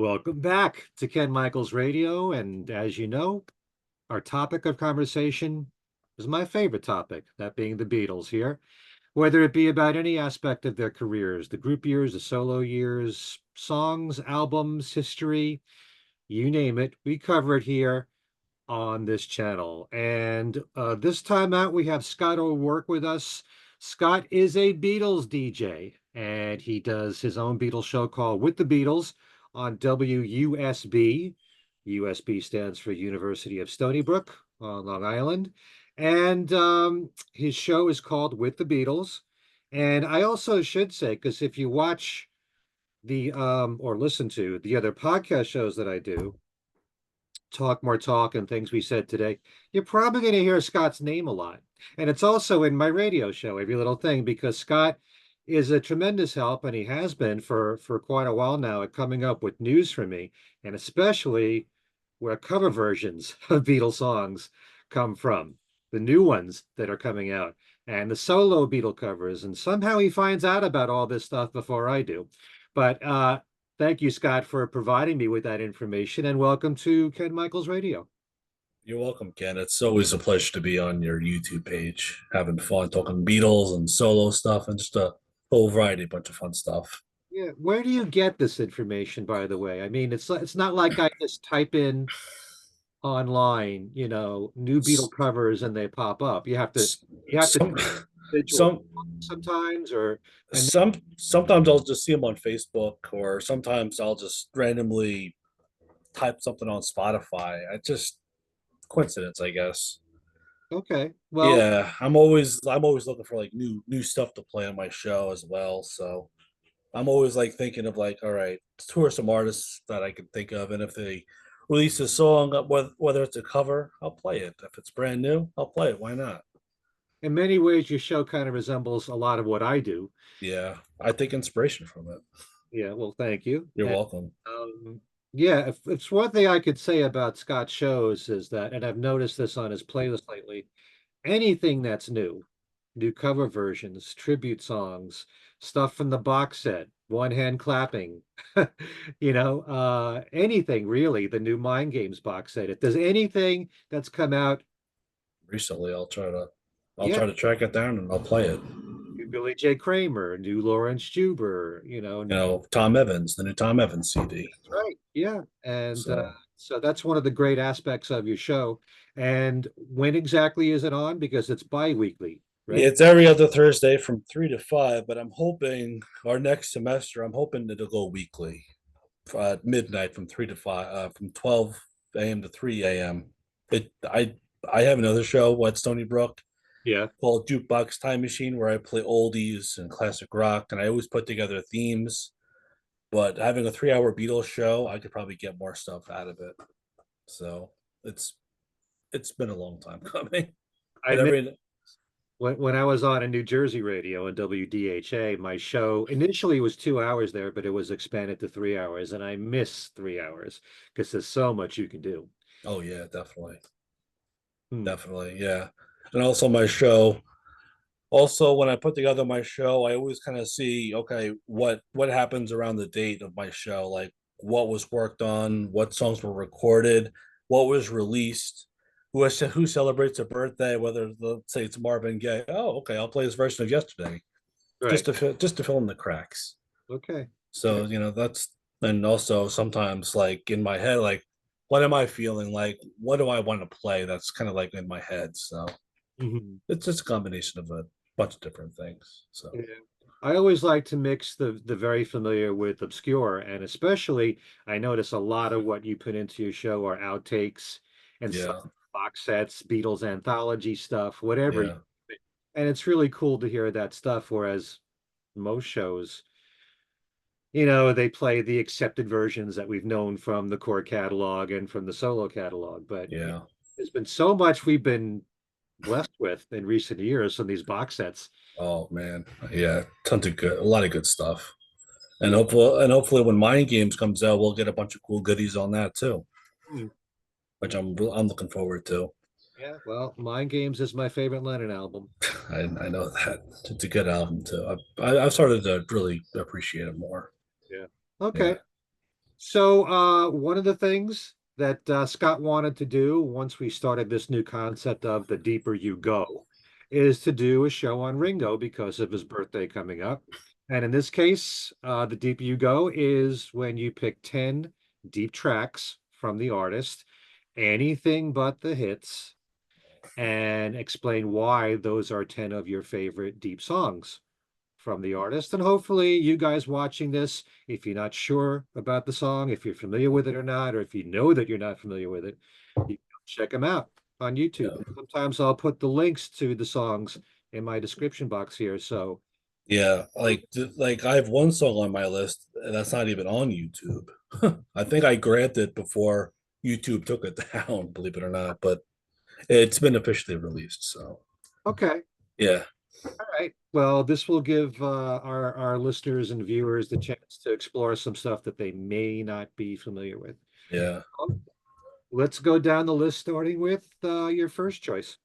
Welcome back to Ken Michaels Radio. And as you know, our topic of conversation is my favorite topic, that being the Beatles here, whether it be about any aspect of their careers, the group years, the solo years, songs, albums, history, you name it, we cover it here on this channel. And this time out, we have Scott O'Rourke with us. Scott is a Beatles DJ, and he does his own Beatles show called With the Beatles on WUSB. USB stands for University of Stony Brook on Long Island. And his show is called With the Beatles. And I also should say, because if you watch the or listen to the other podcast shows that I do, Talk More Talk and things we said today, you're probably going to hear Scott's name a lot. And it's also in my radio show, Every Little Thing, because Scott is a tremendous help, and he has been for quite a while now at coming up with news for me, and especially where cover versions of Beatles songs come from, the new ones that are coming out, and the solo Beatle covers. And somehow he finds out about all this stuff before I do. But thank you, Scott, for providing me with that information, and welcome to Ken Michaels Radio. You're welcome, Ken. It's always a pleasure to be on your YouTube page, having fun talking Beatles and solo stuff and just a whole variety, bunch of fun stuff. Yeah, where do you get this information, by the way? I mean, it's not like I just type in online, new Beatle covers and they pop up. You have to Some, individual some, sometimes, or and sometimes I'll just see them on Facebook, or sometimes I'll just randomly type something on Spotify. I just coincidence, I guess. okay. Well, Yeah, I'm always looking for like new stuff to play on my show as well. So I'm always like thinking of like, all right, who are some artists that I can think of, and if they release a song, whether it's a cover, I'll play it. If it's brand new, I'll play it. Why not? in many ways, your show kind of resembles a lot of what I do. Yeah, I take inspiration from it. Yeah, well, thank you. You're And welcome. yeah, if it's one thing I could say about Scott's shows is that, and I've noticed this on his playlist lately, anything that's new cover versions, tribute songs, stuff from the box set, one hand clapping, anything really, the new Mind Games box set. If there's anything that's come out, Recently, I'll yeah, try to track it down and I'll play it. new Billy J. Kramer, new Lawrence Juber, Tom Evans, the new Tom Evans CD. that's right. Yeah. And So so that's one of the great aspects of your show. And when exactly is it on? Because it's bi-weekly, right? it's every other Thursday from 3 to 5, but I'm hoping our next semester, I'm hoping it'll go weekly, midnight from 3 to 5, from 12 a.m. to 3 a.m. It I have another show at Stony Brook Yeah. called Jukebox Time Machine where I play oldies and classic rock, and I always put together themes. But having a 3 hour Beatles show, I could probably get more stuff out of it. So it's it's been a long time coming. I But admit, every when I was on a New Jersey radio and WDHA, my show initially was 2 hours there, but it was expanded to 3 hours, and I miss 3 hours because there's so much you can do. Oh yeah, definitely. Hmm. Definitely, yeah. And also my show. Also, when I put together my show, I always kind of see, okay, what happens around the date of my show, like what was worked on, what songs were recorded, what was released, who celebrates a birthday, whether let's say it's Marvin Gaye. Oh, okay, I'll play his version of Yesterday, Right. just to fill in the cracks. Okay. Okay. So that's, and also sometimes like in my head, like what am I feeling, like what do I want to play? That's kind of like in my head. So Mhm. it's just a combination of a bunch of different things. So Yeah. I always like to mix the very familiar with obscure, and especially I notice a lot of what you put into your show are outtakes and some yeah, box sets, Beatles anthology stuff, whatever. yeah, And it's really cool to hear that stuff, whereas most shows, they play the accepted versions that we've known from the core catalog and from the solo catalog. But yeah. there's been so much we've been blessed with in recent years from these box sets. Oh man, yeah, tons of good, a lot of good stuff. And Yeah. hopefully when Mind Games comes out, we'll get a bunch of cool goodies on that too, Hmm. which I'm looking forward to. Yeah. Well, Mind Games is my favorite Lennon album. I know that it's a good album too. I've started to really appreciate it more. Yeah. Okay. Yeah. So, one of the things that Scott wanted to do once we started this new concept of the deeper you go is to do a show on Ringo because of his birthday coming up. And in this case, the deeper you go is when you pick 10 deep tracks from the artist, anything but the hits, and explain why those are 10 of your favorite deep songs from the artist. And hopefully, you guys watching this, if you're not sure about the song, if you're familiar with it or not, or if you know that you're not familiar with it, you can check them out on YouTube. Yeah. Sometimes I'll put the links to the songs in my description box here. So, Yeah, like I have one song on my list and that's not even on YouTube. I think I grabbed it before YouTube took it down, believe it or not, but it's been officially released. So okay. yeah, All right. Well, this will give our listeners and viewers the chance to explore some stuff that they may not be familiar with. yeah. Let's go down the list, starting with your first choice.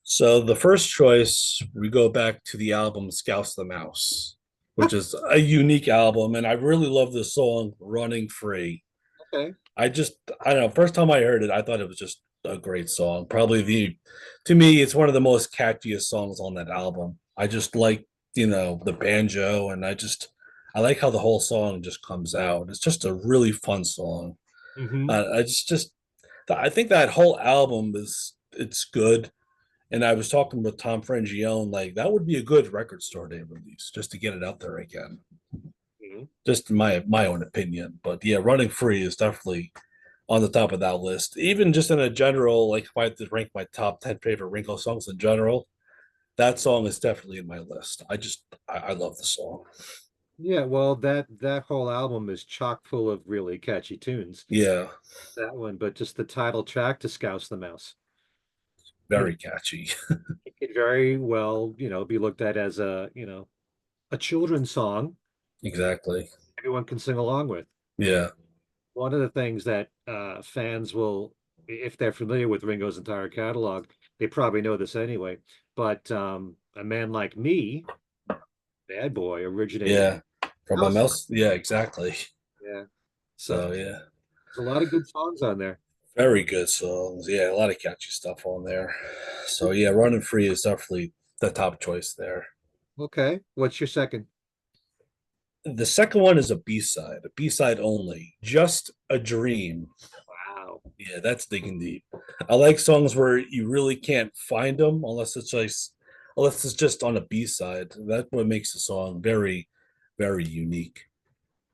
So the first choice, we go back to the album Scouse the Mouse, which is a unique album, and I really love the song Running Free. Okay. I don't know, first time I heard it, I thought it was just a great song. Probably to me, it's one of the most catchiest songs on that album. I just like, the banjo, and I like how the whole song just comes out. It's just a really fun song. Hmm. I think that whole album it's good. And I was talking with Tom Frangione, like that would be a good record store day release just to get it out there again. Hmm. Just my own opinion. But yeah, Running Free is definitely on the top of that list. Even just in a general, like if I had to rank my top 10 favorite Ringo songs in general, that song is definitely in my list. I love the song. Yeah, well, that whole album is chock full of really catchy tunes. Yeah, That one, but just the title track to Scouse the Mouse. You know, very catchy. it could very well, be looked at as a children's song Exactly. everyone can sing along with. Yeah. One of the things that fans will, if they're familiar with Ringo's entire catalog, they probably know this anyway. But A Man Like Me, Bad Boy, originated Yeah. From my house. mouse. Yeah, exactly. Yeah. So So yeah. there's a lot of good songs on there. Very good songs. Yeah, a lot of catchy stuff on there. So yeah, Running Free is definitely the top choice there. Okay. What's your second? The second one is a B side only. Just a Dream. Wow. Yeah, that's digging deep. I like songs where you really can't find them unless it's just on a B side. That's what makes the song very, very unique.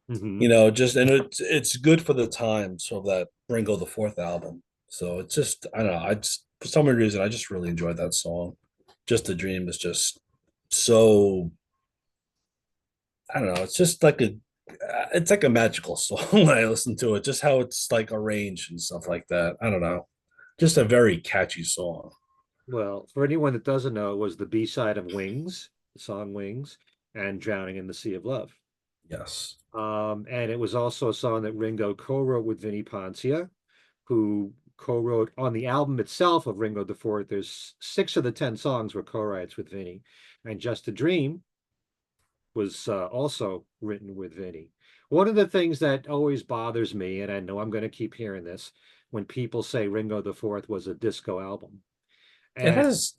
Hmm. And it's good for the times of that Ringo the Fourth album. So it's just I don't know. I just for some reason I just really enjoyed that song. Just a Dream is just so I don't know. It's like a magical song when I listen to it. Just how it's like arranged and stuff like that. I don't know. Just a very catchy song. Well, for anyone that doesn't know, it was the B-side of Wings, the song Wings, and Drowning in the Sea of Love. Yes. And it was also a song that Ringo co-wrote with Vinnie Poncia, who co-wrote on the album itself of Ringo the Fourth. There's 6 of the 10 songs were co-writes with Vinnie, and Just a Dream was also written with Vinnie. One of the things that always bothers me, and I know I'm going to keep hearing this, when people say Ringo the Fourth was a disco album, and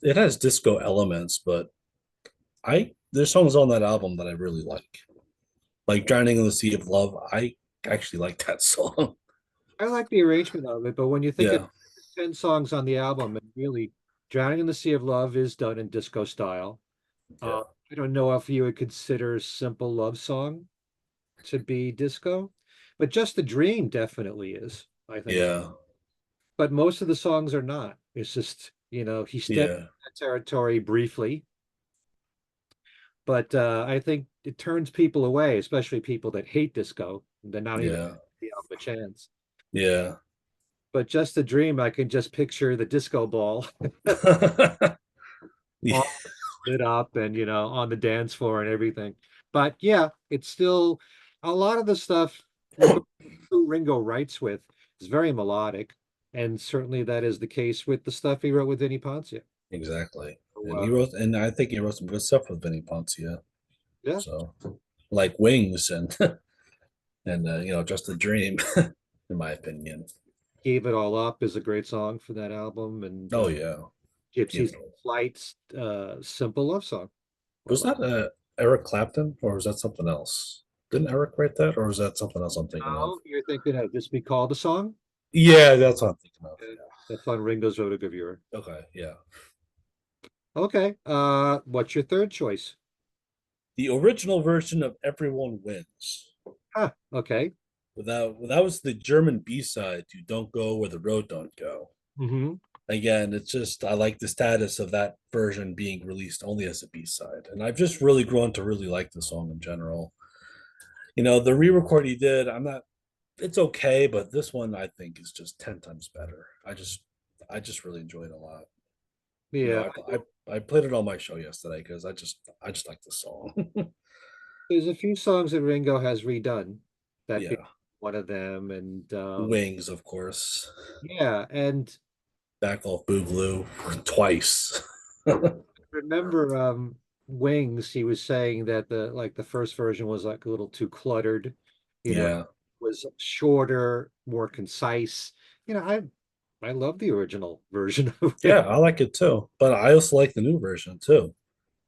It has disco elements, but I there's songs on that album that I really like. Like Drowning in the Sea of Love. I actually like that song. I like the arrangement of it. But when you think of Yeah. 10 songs on the album, and really, Drowning in the Sea of Love is done in disco style. Yeah. I don't know if you would consider Simple Love Song to be disco, but Just a Dream definitely is, I think. Yeah. But most of the songs are not. It's just, he stepped Yeah. in that territory briefly, but I think it turns people away, especially people that hate disco. They're not even Yeah. the album a chance. Yeah. But Just a Dream, I can just picture the disco ball Yeah. all lit up and, on the dance floor and everything. But yeah, it's still a lot of the stuff, regardless of who Ringo writes with, is very melodic. And certainly that is the case with the stuff he wrote with Vinnie Poncia. Exactly. So, And I think he wrote some good stuff with Vinny Poncia. yeah. So like Wings and and just a dream, in my opinion. Gave It All Up is a great song for that album, and Oh yeah, give Gypsy's it all. Flight's Simple Love Song. I Was love. that Eric Clapton or was that something else? Didn't Eric write that, or was that something else I'm thinking of? Oh, you're thinking of This Be Called a Song? Yeah, that's what I'm thinking of. Yeah. That's on Ringo's Rotogravure. Yeah. Okay, yeah. Okay. What's your third choice? The original version of Everyone Wins. Huh. Okay. That was the German B-side to Don't Go Where the Road Don't Go. Mm-hmm. Again, it's just I like the status of that version being released only as a B-side. And I've just really grown to really like the song in general. The re-record he did, it's okay, but this one I think is just 10 times better. I just really enjoyed it a lot. You know, Yeah. I played it on my show yesterday because I just like the song. There's a few songs that Ringo has redone. That being Yeah. one of them, and Wings, of course. yeah, and Back off Boogaloo twice. remember Wings, he was saying that the first version was like a little too cluttered, you know, Yeah. was shorter, more concise. You know, I love the original version of Yeah, it. I like it too. But I also like the new version too.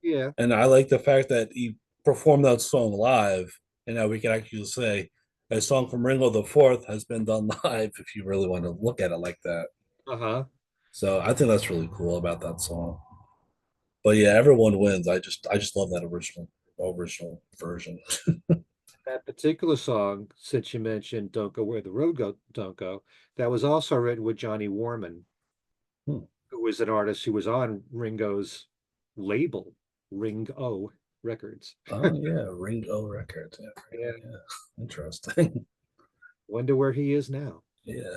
Yeah. And I like the fact that he performed that song live and now we can actually say a song from Ringo the Fourth has been done live if you really want to look at it like that. Uh-huh. So I think that's really cool about that song. But yeah, everyone wins. I just love that original version. That particular song, since you mentioned Don't Go Where the Road Don't Go, that was also written with Johnny Warman, Hmm. who was an artist who was on Ringo's label, Ringo Records. Oh yeah, Ringo Records. Yeah, Yeah. yeah. Interesting. Wonder where he is now. Yeah.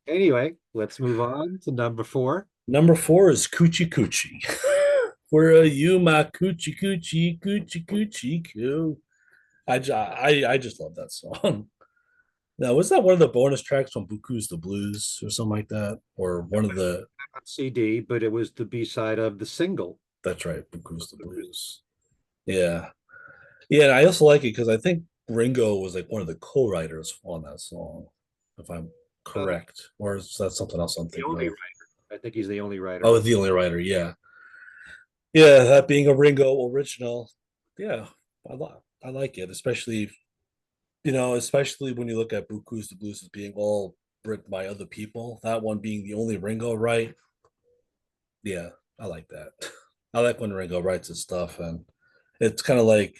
Anyway, let's move on to number four. Number four is Coochie Coochie. Where are you, my coochie coochie coochie coochie coo? I just love that song. Now, was that one of the bonus tracks from Buku's the Blues or something like that? Or one of the On CD, but it was the B-side of the single. that's right, Buku's the Blues. Yeah. Yeah, and I also like it because I think Ringo was like one of the co-writers on that song, if I'm Uh, correct. Or is that something else I'm the thinking only of? writer. I think he's the only writer Oh, on. the only writer, yeah. Yeah, that being a Ringo original. Yeah, I like it, especially when you look at Buku's the Blues as being all written by other people. That one being the only Ringo, right? Yeah, I like that. I like when Ringo writes his stuff, and it's kind of like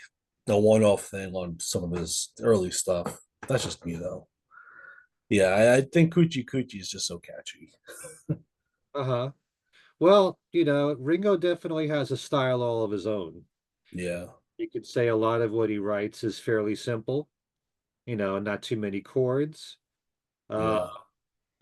the one-off thing on some of his early stuff. That's just me, though. Yeah, I think Coochie Coochie is just so catchy. Uh-huh. Well, Ringo definitely has a style all of his own. Yeah, You could say a lot of what he writes is fairly simple, not too many chords. Uh, yeah.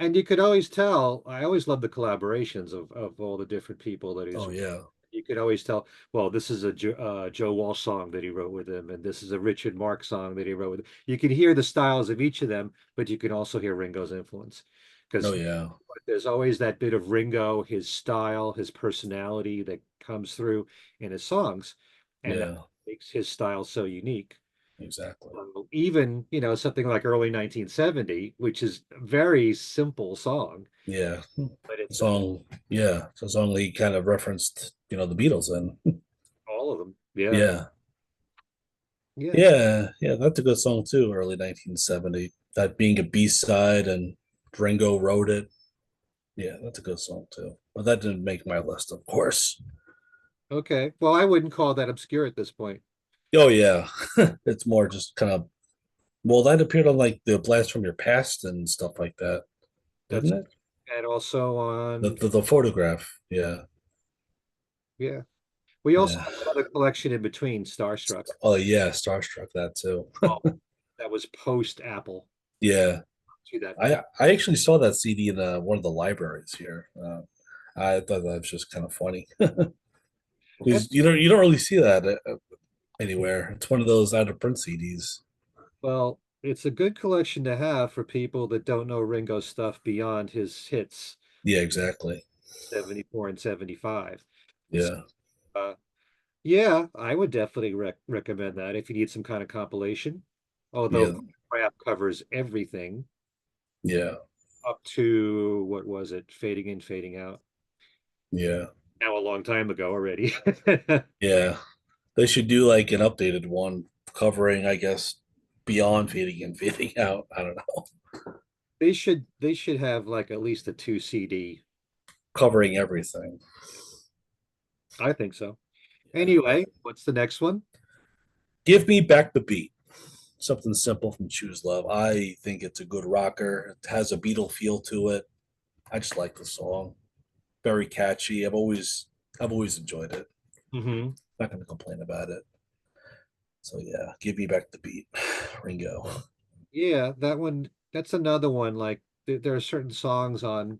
and you could always tell, I always love the collaborations of all the different people that he's. Oh, yeah. You could always tell, well, this is a Joe Walsh song that he wrote with him, and this is a Richard Marx song that he wrote with him. You can hear the styles of each of them, but you can also hear Ringo's influence Oh, because yeah. there's always that bit of Ringo, his style, his personality that comes through in his songs, and that Yeah, makes his style so unique. exactly. So even, something like early 1970, which is a very simple song, Yeah. but The it's song, yeah. The song he kind of referenced, the Beatles in. all of them. Yeah. Yeah. Yeah. Yeah, yeah, that's a good song too, early 1970. That being a B-side and Ringo wrote it. Yeah, that's a good song too. But that didn't make my list, of course. Okay. Well, I wouldn't call that obscure at this point. Oh yeah. It's more just kind of well, that appeared on like the Blast from Your Past and stuff like that, That's didn't it? and also The on, the, the photograph. Yeah. yeah. We also Yeah. have another collection in between, Starstruck. Oh yeah, Starstruck that too. Oh, that was post Apple. Yeah. See that? I actually saw that CD in one of the libraries here. I thought that was just kind of funny. And, Because you don't really see that anywhere. It's one of those out of print CDs. well, it's a good collection to have for people that don't know Ringo's stuff beyond his hits, Yeah, exactly. 74 and 75. Yeah, Uh, yeah, I would definitely recommend that if you need some kind of compilation. although Yeah, Photograph covers everything yeah, up to what was it? Fading in, fading out. yeah, Now a long time ago already. yeah. They should do like an updated one covering, I guess, beyond fading in, fading out. I don't know, They should have like at least a two CD. covering everything. I think so. Yeah. Anyway, what's the next one? Give me back the beat. Something simple from Choose Love. I think it's a good rocker. It has a Beatle feel to it. I just like the song. Very catchy. I've always enjoyed it. Hmm. Not going to complain about it. So yeah, give me back the beat, Ringo. Yeah, that one, that's another one. Like there are certain songs on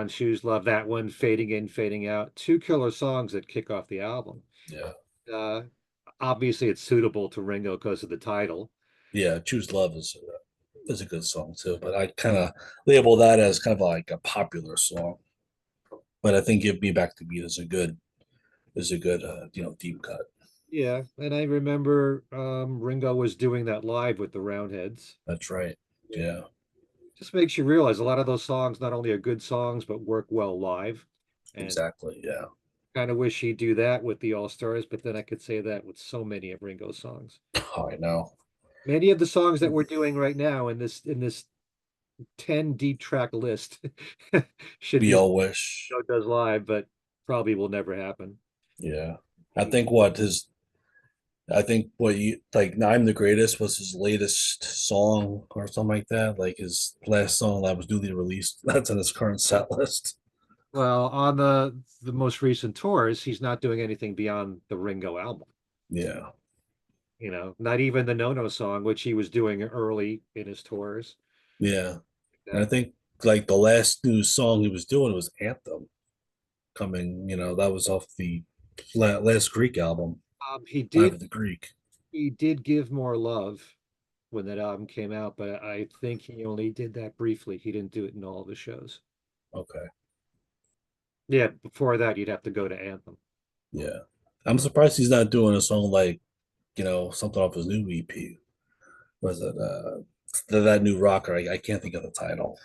Shoes Love, that one, Fading In, Fading Out, two killer songs that kick off the album. Yeah, Uh Obviously it's suitable to Ringo because of the title. yeah. Choose Love is a good song too, but I kind of label that as kind of like a popular song. But I think Give Me Back the Beat is a good deep cut. Yeah, and I remember Ringo was doing that live with the Roundheads. That's right. Yeah, Just makes you realize a lot of those songs not only are good songs but work well live. And exactly. Yeah. kind of wish he'd do that with the All Stars, but then I could say that with so many of Ringo's songs. Oh, I know. Many of the songs that we're doing right now in this 10 deep track list should We be all wish. Ringo does live, but probably will never happen. Yeah. I think what his I think what you like I'm the Greatest was his latest song or something like that. Like his last song that was newly released. That's in his current set list. Well, on the most recent tours, he's not doing anything beyond the Ringo album. Yeah. Not even the No No song, which he was doing early in his tours. Yeah. And I That think like the last new song he was doing was Anthem coming, that was off the last Greek album, he Live did at the Greek. he did give more love when that album came out, but I think he only did that briefly. He didn't do it in all the shows. Okay. Yeah, before that, you'd have to go to Anthem. Yeah. I'm surprised he's not doing a song like, something off his new EP. Was it that new rocker? I can't think of the title.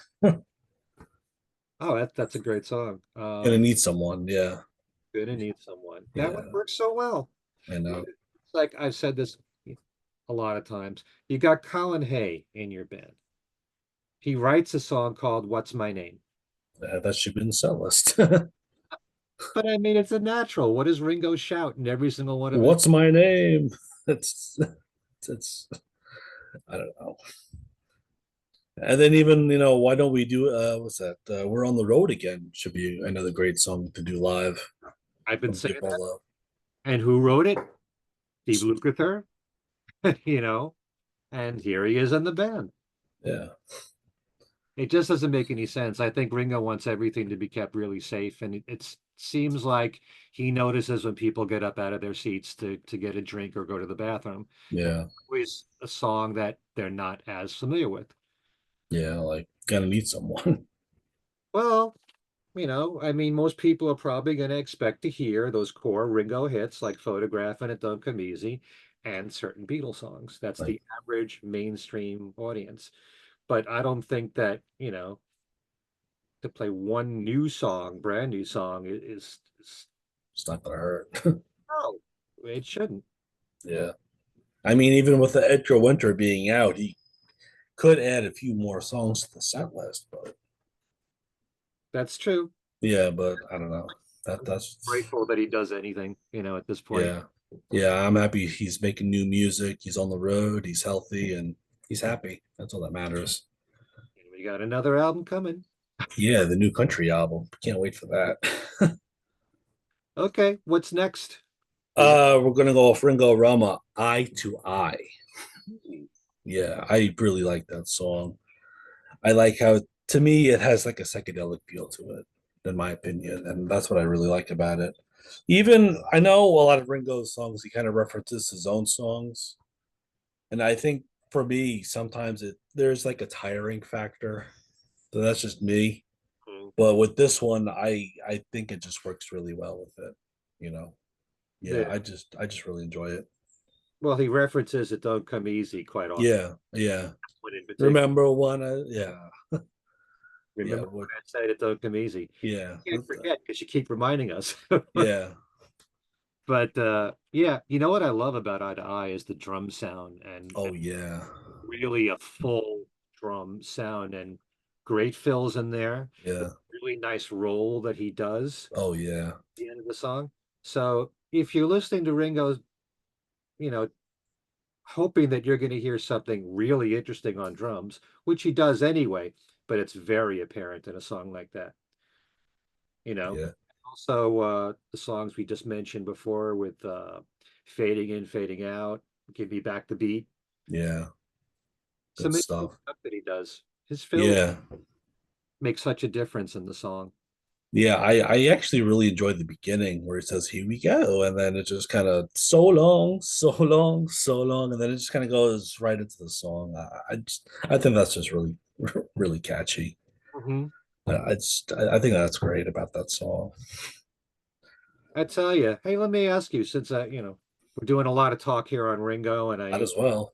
Oh, that's a great song. Gonna need someone. Yeah. Gonna Need Someone. That one Yeah. works so well. I know. It's like I've said this a lot of times. You got Colin Hay in your band. He writes a song called What's My Name? That should be in the set list. But I mean, it's a natural. What does Ringo shout in every single one of his? What's my name? It's I don't know. And then even, why don't we do what's that? We're on the road again. Should be another great song to do live I've been from saying Give Our that. Love. And who wrote it? Steve Lukather, you know, and here he is in the band. Yeah. It just doesn't make any sense. I think Ringo wants everything to be kept really safe, and it seems like he notices when people get up out of their seats to get a drink or go to the bathroom. And Yeah. always a song that they're not as familiar with. Yeah. Like gotta need someone. Well, I mean, most people are probably going to expect to hear those core Ringo hits like Photograph and It Don't Come Easy and certain Beatles songs. That's Like, the average mainstream audience. But I don't think that, to play one new song, brand new song is it's not gonna hurt. no, it shouldn't. Yeah. I mean, even with the Edgar Winter being out, he could add a few more songs to the set list, but That's true. yeah, but I don't know. I'm That's grateful that he does anything, at this point. yeah. Yeah, I'm happy he's making new music. He's on the road, he's healthy, and he's happy. That's all that matters. And we got another album coming. Yeah, the new country album. Can't wait for that. Okay, what's next? We got We're gonna go off Ringo Rama, Eye to Eye. Yeah, I really like that song. I like how, to me, it has like a psychedelic feel to it, in my opinion, and that's what I really like about it. Even I know a lot of Ringo's songs, he kind of references his own songs, and I think for me, sometimes there's like a tiring factor. So that's just me. Mm. But with this one, I think it just works really well with it. You know, yeah, Yeah. I just really enjoy it. Well, he references "It Don't Come Easy" quite often. Yeah, yeah. One in particular. Remember when yeah, yeah, Remember when what I said "It Don't Come Easy"? yeah, Can't forget because you keep reminding us. yeah. But yeah, you know what I love about Eye to Eye is the drum sound and Oh yeah. really a full drum sound and great fills in there. The Yeah. really nice roll that he does Oh yeah. at the end of the song. So if you're listening to Ringo's, you know, hoping that you're going to hear something really interesting on drums, which he does anyway, but it's very apparent in a song like that, you know. Yeah. Also, the songs we just mentioned before with fading in, fading out, give me back the beat. Yeah. It's Good amazing stuff. stuff that he does. His fills Yeah. make such a difference in the song. Yeah, I actually really enjoyed the beginning where it says "Here we go," and then it just kind of so long, so long, so long, and then it just kind of goes right into the song. I think that's just really really catchy. Hmm. I think that's great about that song. I tell you, hey, let me ask you, since we're doing a lot of talk here on Ringo, and That I as well.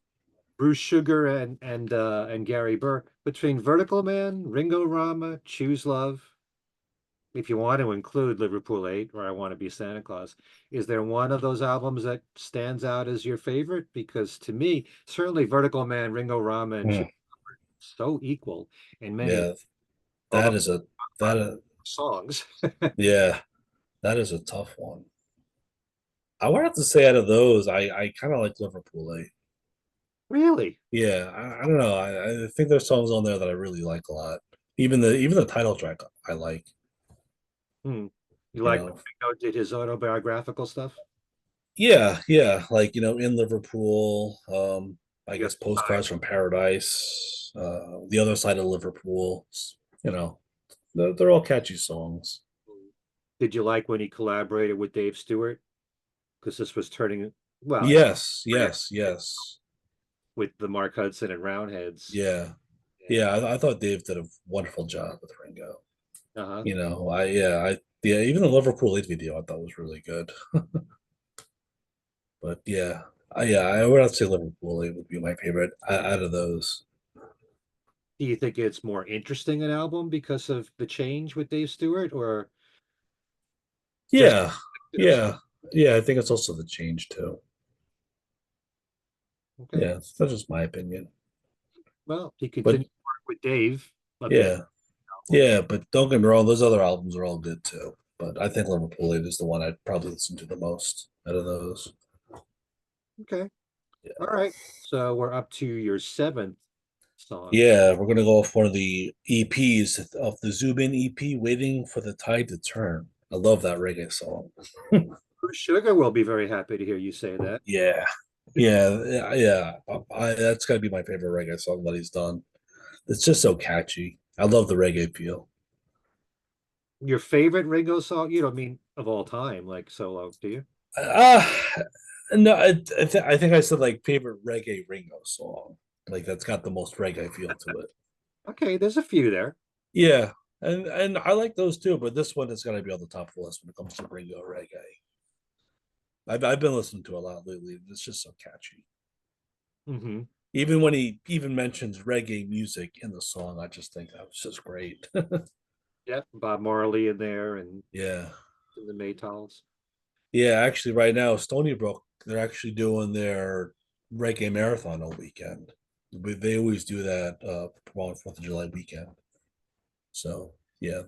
Bruce Sugar and Gary Burr, between Vertical Man, Ringo Rama, Choose Love, if you want to include Liverpool 8 or I Want to Be Santa Claus, is there one of those albums that stands out as your favorite? Because to me, certainly Vertical Man, Ringo Rama, and Choose Hmm. Love are so equal in many, Yeah, although that is a that songs. yeah, that is a tough one. I would have to say out of those, I kind of like Liverpool 8. Really? Yeah, I don't know. I think there's songs on there that I really like a lot. Even the title track I like, Hmm. You you like when know. Ringo did his autobiographical stuff? Yeah, yeah, like in Liverpool, I The guess other side. Postcards from Paradise, The Other Side of Liverpool, you know, they're all catchy songs. Did you like when he collaborated with Dave Stewart? Because this was turning, well, Yes, right yes, yes. with the Mark Hudson and Roundheads. Yeah. Yeah. Yeah, I thought Dave did a wonderful job with Ringo. Uh-huh. Yeah, even the Liverpool lead video I thought was really good. But yeah, I would have to say Liverpool it would be my favorite out of those. Do you think it's more interesting an album because of the change with Dave Stewart or just Yeah, you know, yeah, yeah. I think it's also the change too. okay. Yeah, that's just my opinion. Well, he But continued to work with Dave a bit. yeah, yeah. But don't get me wrong; those other albums are all good too. But I think Liverpool is the one I'd probably listen to the most out of those. Okay. All Yeah, right. So we're up to your seventh song. yeah. We're gonna go with one of the EPs of the Zubin EP, "Waiting for the Tide to Turn." I love that reggae song. Bruce Sugar will be very happy to hear you say that. Yeah, yeah. That's gotta be my favorite reggae song that he's done. It's just so catchy. I love the reggae feel. Your favorite Ringo song? You don't mean of all time, like solo, do you? Uh no, I think I said like favorite reggae Ringo song. Like that's got the most reggae feel to it. Okay, there's a few there. Yeah. And I like those too, but this one is gonna be on the top of the list when it comes to Ringo reggae. I've been listening to a lot lately. It's just so catchy. Hmm. Even when he even mentions reggae music in the song, I just think that was just great. Yeah, Bob Marley in there and Yeah. in the Maytals. Yeah, actually, right now, Stony Brook, they're actually doing their reggae marathon all weekend. They always do that around 4th of July weekend. So, yeah.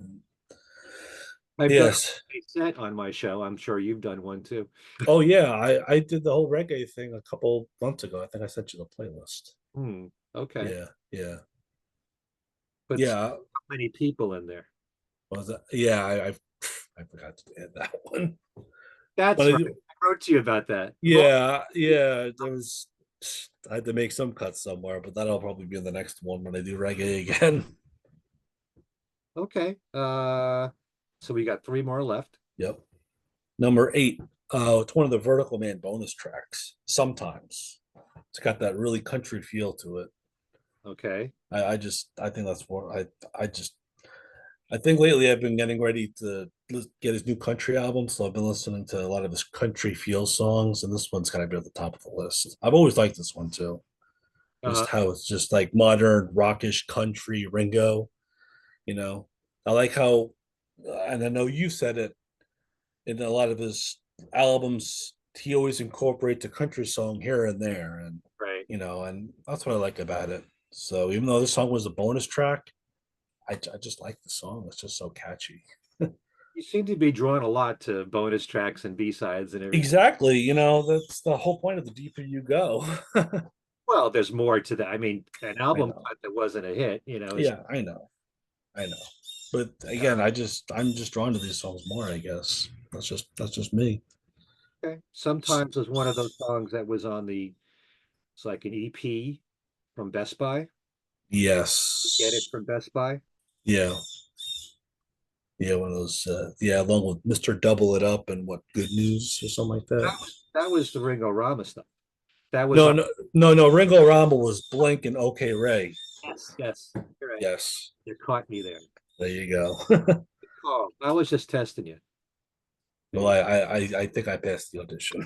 I've done Yes. a set on my show. I'm sure you've done one too. Oh, yeah. I did the whole reggae thing a couple months ago. I think I sent you the playlist. Hmm. Okay. Yeah. Yeah. But still, Yeah. how many people in there? Was that? Yeah. I forgot to add that one. But That's right. I wrote to you about that. yeah. There was, I had to make some cuts somewhere, but that'll probably be in the next one when I do reggae again. Okay. So we got three more left. Yep. Number 8, it's one of the Vertical Man bonus tracks. Sometimes it's got that really country feel to it. Okay. I think that's what I just I think lately I've been getting ready to get his new country album, so I've been listening to a lot of his country feel songs, and this one's kind of be at the top of the list. I've always liked this one too, just Uh, how it's just like modern rockish country Ringo. You know, I like how, and I know you said it in a lot of his albums, he always incorporates a country song here and there, and right. and that's what I like about it. So even though this song was a bonus track, I just like the song. It's just so catchy. You seem to be drawn a lot to bonus tracks and B-sides and everything. Exactly. That's the whole point of the deeper you go. Well, there's more to that. I mean, an I album know. cut that wasn't a hit, is Yeah, I know. I know. But again, uh, I'm just drawn to these songs more, I guess. That's just me. okay. Sometimes it's one of those songs that was on it's like an EP from Best Buy. Get it Yes. from Best Buy. Yeah. Yeah, one of those yeah, along with Mr. Double It Up and what Good News or something like that. That was the Ringo Rama stuff. That was No, on. no, no, no. Ringo Rama was Blink and OK Ray. Yes, yes. You're right. Yes. You caught me there. There you go. Oh, I was just testing you. There Well, you I think I passed the audition.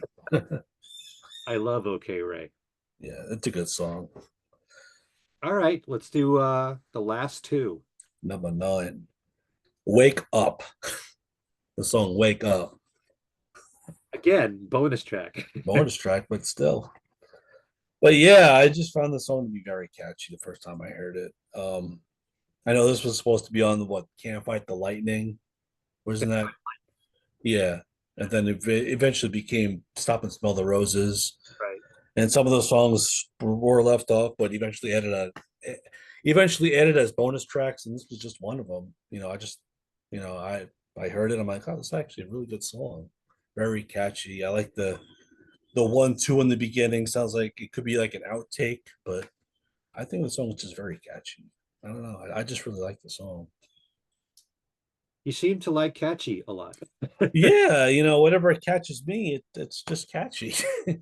I love OK Ray. Yeah, it's a good song. All right, let's do the last two. Number 9. Wake Up. The song Wake Up. Again, bonus track. Bonus track, but still. But yeah, I just found the song to be very catchy the first time I heard it. I know this was supposed to be on the what Can't Fight the Lightning. Wasn't that? Yeah. And then it eventually became Stop and Smell the Roses. Right. And some of those songs were left off, but eventually added as bonus tracks, and this was just one of them. I just I heard it. I'm like, oh, this is actually a really good song, very catchy. I like the 1-2 in the beginning. Sounds like it could be like an outtake, but I think the song is just very catchy. I don't know. I just really like the song. You seem to like catchy a lot. Yeah, whatever catches me, it's just catchy. Uh,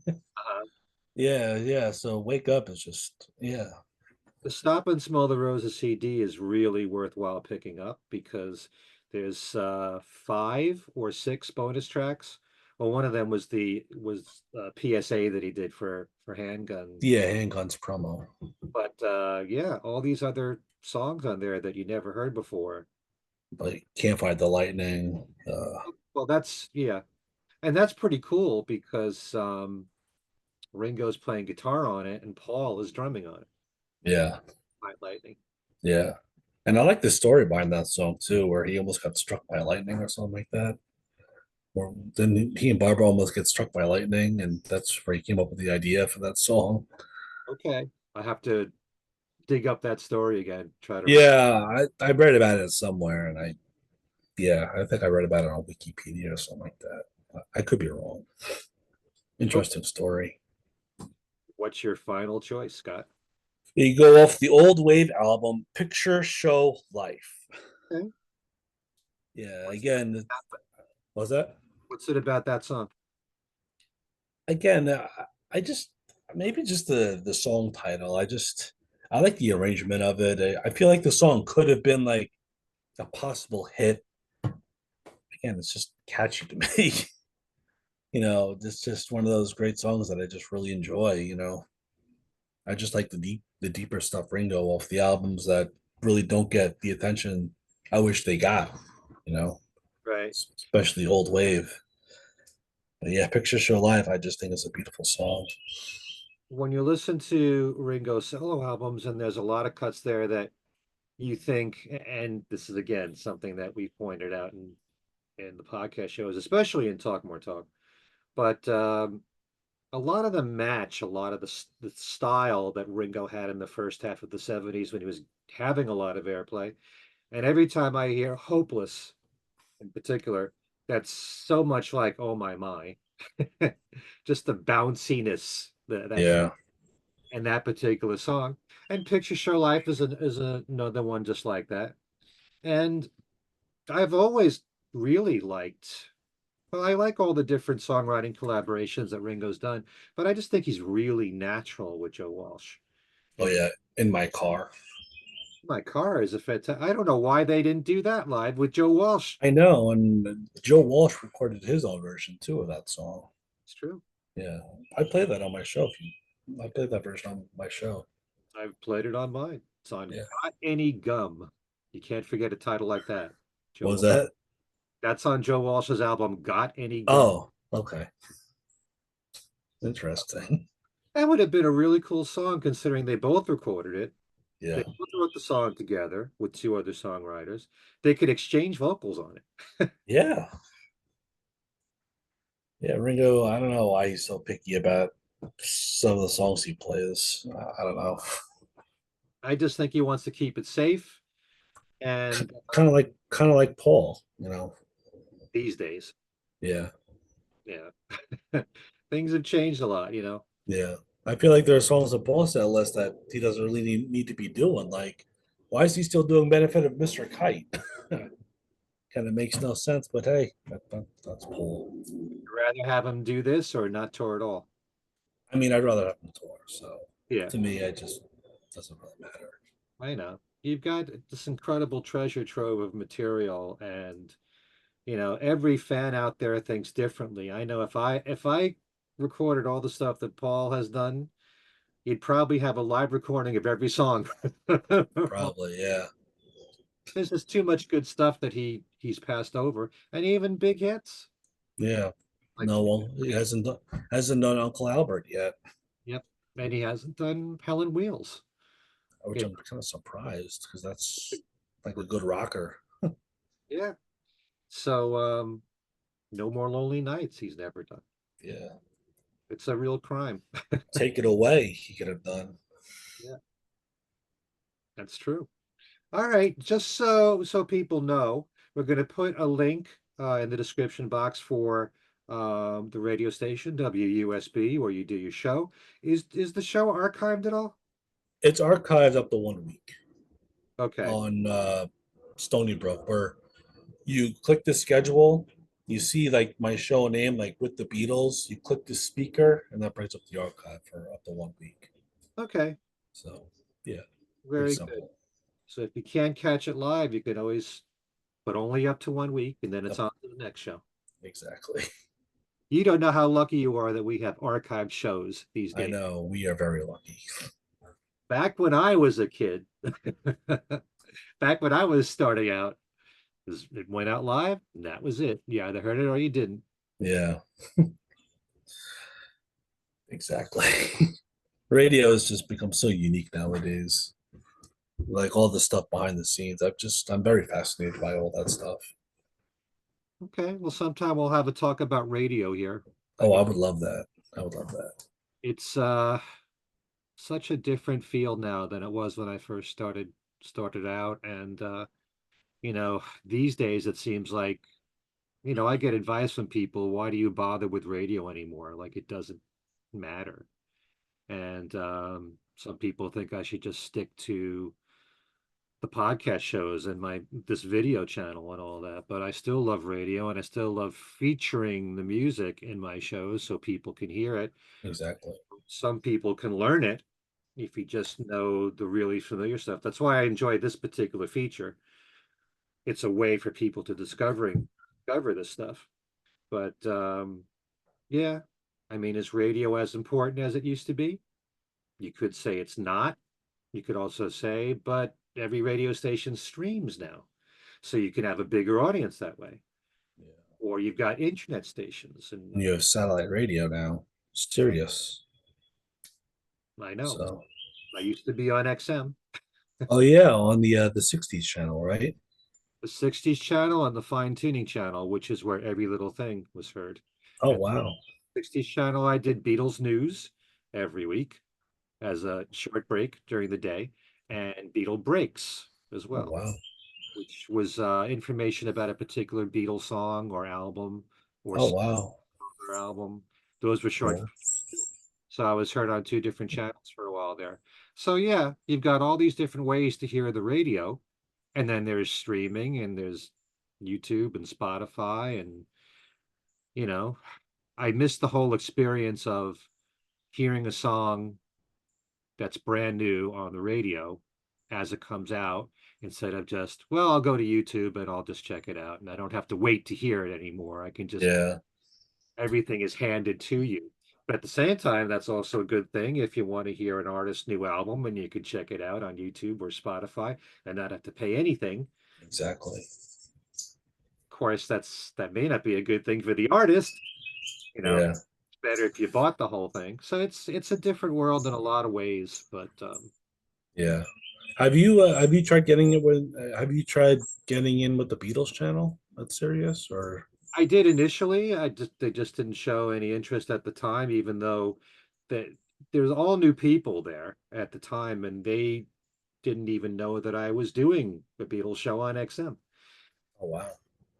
Yeah, yeah. So Wake Up is just yeah. the Stop and Smell the Roses CD is really worthwhile picking up because there's five or six bonus tracks. Well, one of them was PSA that he did for Handgun. Yeah, Handguns promo. But yeah, all these other songs on there that you never heard before. Like Can't Fight the Lightning. Well, yeah, and that's pretty cool because Ringo's playing guitar on it and Paul is drumming on it. Yeah, Night Lightning. yeah. And I like the story behind that song too, where he almost got struck by lightning or something like that. Or then he and Barbara almost get struck by lightning, and that's where he came up with the idea for that song. Okay, I have to dig up that story again. Try to. Yeah, I read about it somewhere, and I think I read about it on Wikipedia or something like that. I could be wrong. Okay, Interesting story. what's your final choice, Scott? You go off the old wave album, Picture Show Life. Okay. Yeah, What's again, was that? what's it about that song? Again, I just maybe just the song title. I like the arrangement of it. I feel like the song could have been like a possible hit. Again, it's just catchy to me. It's just one of those great songs that I just really enjoy. I just like the deeper stuff Ringo off the albums that really don't get the attention I wish they got. You know, Right. especially old wave. But yeah, Picture Show Live, I just think it's a beautiful song. When you listen to Ringo solo albums, and there's a lot of cuts there that you think, and this is again something that we pointed out in the podcast shows, especially in Talk More Talk, but a lot of them match a lot of the style that Ringo had in the first half of the 70s when he was having a lot of airplay. And every time I hear Hopeless in particular, that's so much like Oh My. Just the bounciness that Yeah. in that particular song. And Picture Show Life is another one just like that. And I've always really liked, well, I like all the different songwriting collaborations that Ringo's done, but I just think he's really natural with Joe Walsh. Oh And yeah, in my car. My Car is a fantastic. I don't know why they didn't do that live with Joe Walsh. I know, and Joe Walsh recorded his own version too of that song. It's true. Yeah, I play that on my show. I played that version on my show. I've played it on mine. It's on Yeah, Got Any Gum. You can't forget a title like that. what Joe was Walsh. that? That's on Joe Walsh's album, Got Any Gum. Oh, okay, interesting. That would have been a really cool song considering they both recorded it. They Yeah, both wrote the song together with two other songwriters. They could exchange vocals on it. yeah, yeah. Ringo, I don't know why he's so picky about some of the songs he plays. I don't know. I just think he wants to keep it safe. And Kind of like Paul, these days, Yeah, yeah, things have changed a lot. yeah. I feel like there are songs on Paul's set list that he doesn't really need to be doing. Like, why is he still doing "Benefit of Mr. Kite"? Kind of makes no sense, but hey, that's Paul. Rather have him do this or not tour at all. I mean, I'd rather have him tour. So Yeah, to me, it just doesn't really matter. I know. You've got this incredible treasure trove of material, and every fan out there thinks differently. I know if I recorded all the stuff that Paul has done, he'd probably have a live recording of every song. Probably, yeah, There's just too much good stuff that he's passed over, and even big hits. yeah. Like, No, well, he hasn't done Uncle Albert yet, yep, and he hasn't done Helen Wheels. which Yeah, I'm kind of surprised because that's like a good rocker. yeah. So, no more Lonely Nights. He's never done. Yeah, It's a real crime. Take It Away. He could have done. Yeah, that's true. All right, just so people know, we're going to put a link in the description box for the radio station WUSB where you do your show. Is the show archived at all? It's archived up to 1 week Okay, on Stony Brook, where you click the schedule, you see like my show name, like with the Beatles. You click the speaker, and that brings up the archive for up to 1 week. okay, So yeah, pretty very good. simple. So if you can't catch it live, you can always, but only up to 1 week, and then it's Yep, on to the next show. exactly. You don't know how lucky you are that we have archived shows these I days. know we are very lucky. Back when I was a kid, back when I was starting out, it went out live, and that was it. You either heard it or you didn't. Yeah, exactly. Radio has just become so unique nowadays. Like all the stuff behind the scenes, I'm very fascinated by all that stuff. Okay, well, sometime we'll have a talk about radio here. I Oh, I mean, would love that. I would love that. it's such a different field now than it was when I first started out, and these days it seems like, I get advice from people, why do you bother with radio anymore? Like it doesn't matter. And some people think I should just stick to the podcast shows and my this video channel and all that, but I still love radio and I still love featuring the music in my shows so people can hear it. Exactly. Some people can learn it if you just know the really familiar stuff. That's why I enjoy this particular feature. It's a way for people to discover this stuff. But yeah, I mean, is radio as important as it used to be? You could say it's not. You could also say, but every radio station streams now. So you can have a bigger audience that way. Yeah. Or you've got internet stations, and And you have satellite radio now, Sirius. I know. So, I used to be on XM, oh yeah, on the '60s channel, right? the 60s channel and the fine tuning channel, which is where every little thing was heard. Oh And wow, 60s channel, I did Beatles news every week as a short break during the day, and Beatle breaks as oh well, wow, which was information about a particular Beatles song or album or oh wow. or album. Those were short. Cool. So I was heard on two different channels for a while there. So yeah, you've got all these different ways to hear the radio, and then there's streaming and there's YouTube and Spotify, and you know, I miss the whole experience of hearing a song that's brand new on the radio as it comes out instead of just, well, I'll go to YouTube and I'll just check it out and I don't have to wait to hear it anymore. I can just, Yeah, everything is handed to you. But at the same time, that's also a good thing if you want to hear an artist's new album and you can check it out on YouTube or Spotify and not have to pay anything. exactly. Of course, that may not be a good thing for the artist. Yeah, It's better if you bought the whole thing. So it's a different world in a lot of ways, but yeah. Have you tried getting it with have you tried getting in with the Beatles channel? That's serious or I did initially. They just didn't show any interest at the time, even though that there's all new people there at the time, and they didn't even know that I was doing the Beatles show on XM. oh wow.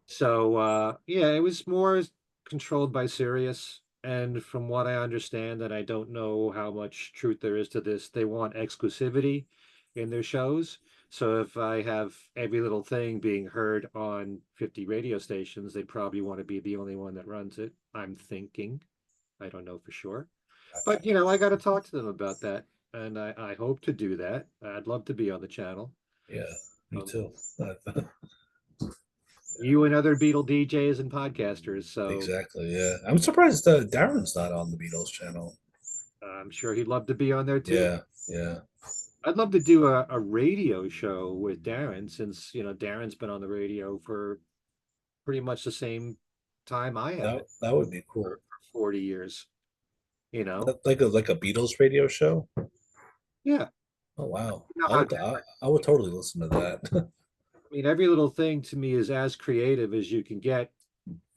So yeah, it was more controlled by Sirius. And from what I understand, and I don't know how much truth there is to this, they want exclusivity in their shows. So if I have every little thing being heard on 50 radio stations, they probably want to be the only one that runs it. I'm thinking. I don't know for sure. But Gotcha. I got to talk to them about that. And I hope to do that. I'd love to be on the channel. Yeah, me Um, too. you and other Beatle DJs and podcasters. So Exactly. Yeah, I'm surprised Darren's not on the Beatles channel. I'm sure he'd love to be on there too. Yeah, yeah. I'd love to do a radio show with Darren since, Darren's been on the radio for pretty much the same time I have been That would be for cool. 40 years, you know? Like a Beatles radio show. Yeah. Oh wow, You know how different. I would totally listen to that. I mean, every little thing to me is as creative as you can get.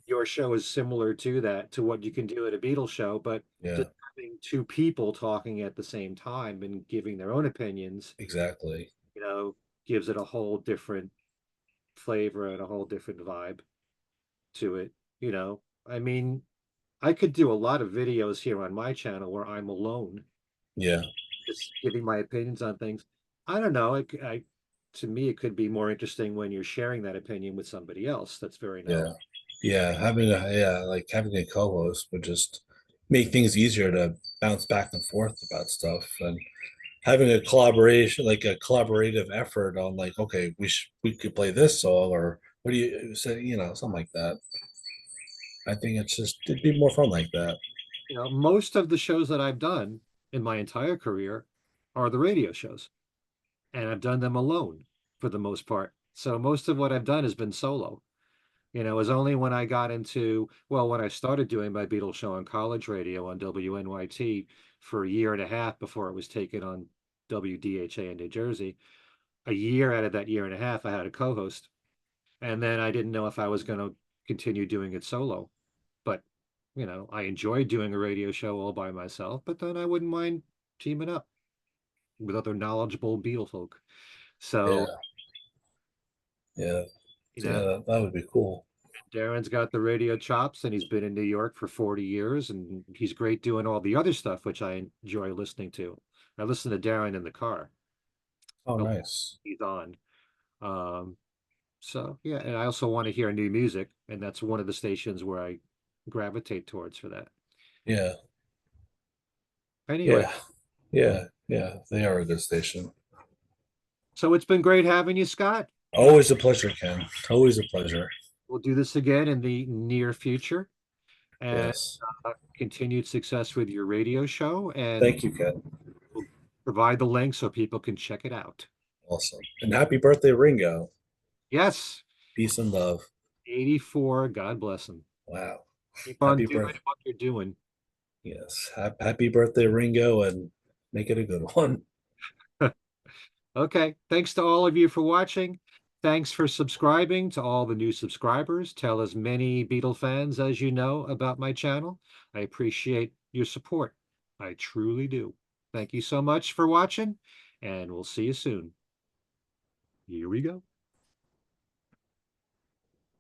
Your show is similar to that, to what you can do at a Beatles show, but Yeah, just having two people talking at the same time and giving their own opinions, exactly. you know, gives it a whole different flavor and a whole different vibe to it, you know. I mean, I could do a lot of videos here on my channel where I'm alone, Yeah, just giving my opinions on things. I don't know. To me, it could be more interesting when you're sharing that opinion with somebody else. That's very yeah, knowledgeable. yeah. Like having a co-host would just make things easier to bounce back and forth about stuff, and having a collaboration, like a collaborative effort on, like, okay, we could play this song, or what do you say, something like that. I think it'd be more fun like that. Most of the shows that I've done in my entire career are the radio shows, and I've done them alone for the most part. So most of what I've done has been solo. It was only when I got into, well, when I started doing my Beatles show on college radio on WNYT for a year and a half before it was taken on WDHA in New Jersey. A year out of that year and a half, I had a co-host, and then I didn't know if I was going to continue doing it solo. But, I enjoyed doing a radio show all by myself, but then I wouldn't mind teaming up with other knowledgeable Beatle folk. So, Yeah, yeah, you yeah. know, That would be cool. Darren's got the radio chops and he's been in New York for 40 years and he's great doing all the other stuff, which I enjoy listening to. I listen to Darren in the car. Oh, Oh, nice. he's on. Um, so yeah, and I also want to hear new music, and that's one of the stations where I gravitate towards for that. Yeah, Anyway, yeah, yeah, yeah. They are a good station. so it's been great having you, Scott. Always a pleasure, Ken. Always a pleasure. We'll do this again in the near future and Yes. continued success with your radio show, and Thank you, Ken. we'll provide the link so people can check it out. Awesome. And happy birthday, Ringo. Yes, Peace and love. 84. God bless him. Wow. Keep on Happy doing birthday. what you're doing. Yes. Happy birthday, Ringo, and make it a good one. Okay. Thanks to all of you for watching. Thanks for subscribing to all the new subscribers. Tell as many Beatle fans as you know about my channel. I appreciate your support. I truly do. Thank you so much for watching, and we'll see you soon. Here we go.